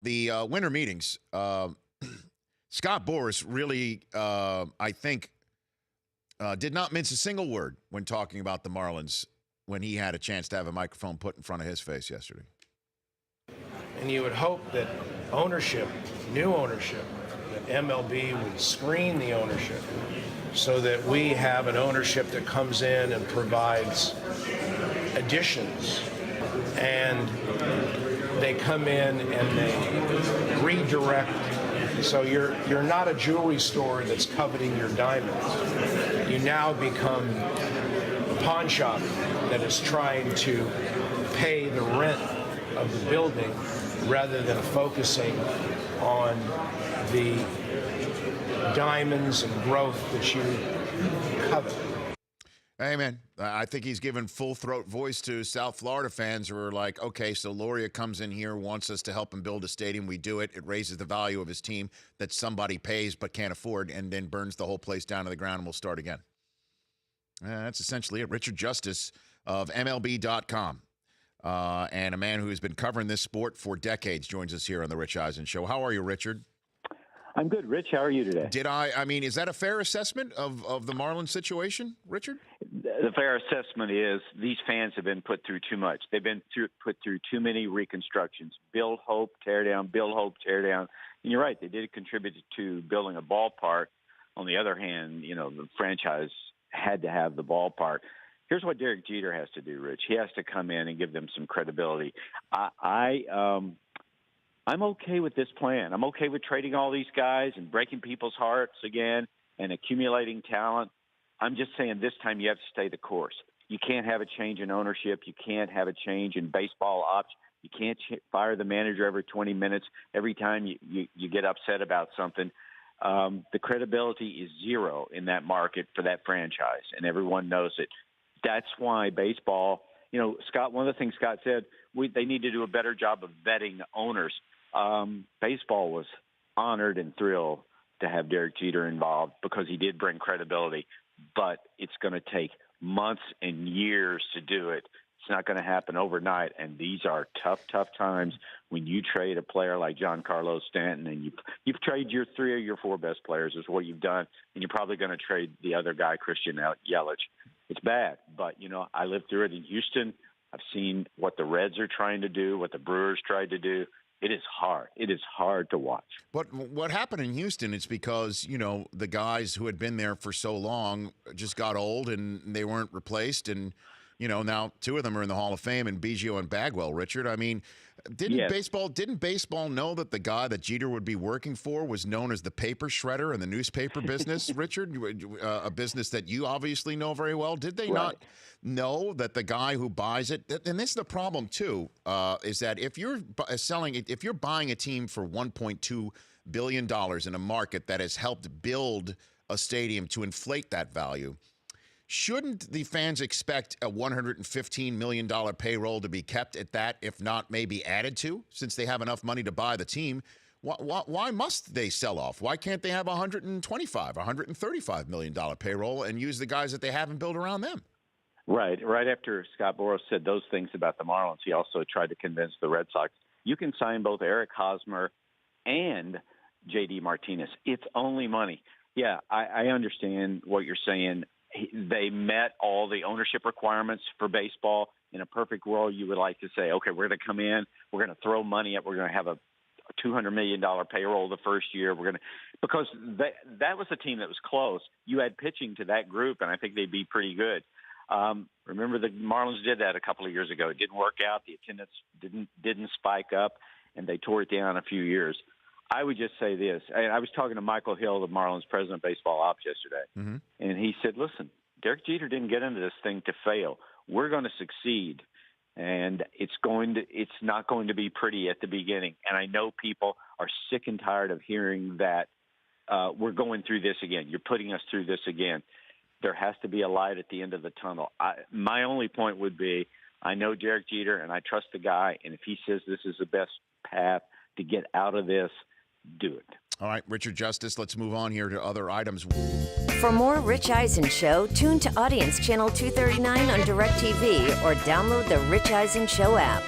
the winter meetings, Scott Boras really, I think, did not mince a single word when talking about the Marlins when he had a chance to have a microphone put in front of his face yesterday. And you would hope that ownership, new ownership, that MLB would screen the ownership so that we have an ownership that comes in and provides additions. And they come in and they redirect. So you're not a jewelry store that's coveting your diamonds. You now become a pawn shop that is trying to pay the rent of the building rather than focusing on the diamonds and growth that you covet. Hey, man, I think he's given full-throat voice to South Florida fans who are like, okay, so Loria comes in here, wants us to help him build a stadium. We do it. It raises the value of his team that somebody pays but can't afford and then burns the whole place down to the ground and we'll start again. That's essentially it. Richard Justice of MLB.com and a man who has been covering this sport for decades joins us here on the Rich Eisen Show. How are you, Richard? I'm good. Rich, how are you today? I mean, is that a fair assessment of the Marlins situation, Richard? The fair assessment is these fans have been put through too much. They've been put through too many reconstructions. Build, hope, tear down, build, hope, tear down. And you're right, they did contribute to building a ballpark. On the other hand, the franchise had to have the ballpark. Here's what Derek Jeter has to do, Rich. He has to come in and give them some credibility. I'm okay with this plan. I'm okay with trading all these guys and breaking people's hearts again and accumulating talent. I'm just saying this time you have to stay the course. You can't have a change in ownership. You can't have a change in baseball ops. You can't fire the manager every 20 minutes every time you get upset about something. The credibility is zero in that market for that franchise, and everyone knows it. That's why baseball, Scott, one of the things Scott said, they need to do a better job of vetting owners. Baseball was honored and thrilled to have Derek Jeter involved because he did bring credibility, but it's going to take months and years to do it. It's not going to happen overnight, and these are tough times when you trade a player like Giancarlo Stanton, and you've traded your 3 or your 4 best players is what you've done, and you're probably going to trade the other guy, Christian Yelich. It's bad, but, I lived through it in Houston. I've seen what the Reds are trying to do, what the Brewers tried to do. It is hard. It is hard to watch. But what happened in Houston is because, the guys who had been there for so long just got old and they weren't replaced. And, now 2 of them are in the Hall of Fame, and Biggio and Bagwell, Richard. I mean, didn't baseball know that the guy that Jeter would be working for was known as the paper shredder in the newspaper business, Richard? A business that you obviously know very well. Did they not know that the guy who buys it, and this is the problem too, is that if you're buying a team for $1.2 billion in a market that has helped build a stadium to inflate that value, shouldn't the fans expect a $115 million payroll to be kept at that, if not maybe added to, since they have enough money to buy the team? Why must they sell off? Why can't they have $135 million payroll and use the guys that they have and build around them? Right after Scott Boras said those things about the Marlins, he also tried to convince the Red Sox, you can sign both Eric Hosmer and J.D. Martinez. It's only money. Yeah, I understand what you're saying. They met all the ownership requirements for baseball. In a perfect world, you would like to say, okay, we're going to come in, we're going to throw money up, we're going to have a $200 million payroll the first year. Because that was a team that was close. You had pitching to that group, and I think they'd be pretty good. Remember the Marlins did that a couple of years ago. It didn't work out. The attendance didn't spike up, and they tore it down a few years. I would just say this. I was talking to Michael Hill, the Marlins president of baseball ops yesterday, and he said, listen, Derek Jeter didn't get into this thing to fail. We're going to succeed, and it's not going to be pretty at the beginning. And I know people are sick and tired of hearing that we're going through this again. You're putting us through this again. There has to be a light at the end of the tunnel. My only point would be, I know Derek Jeter, and I trust the guy, and if he says this is the best path to get out of this, do it. All right, Richard Justice, let's move on here to other items. For more Rich Eisen Show, tune to Audience Channel 239 on DirecTV or download the Rich Eisen Show app.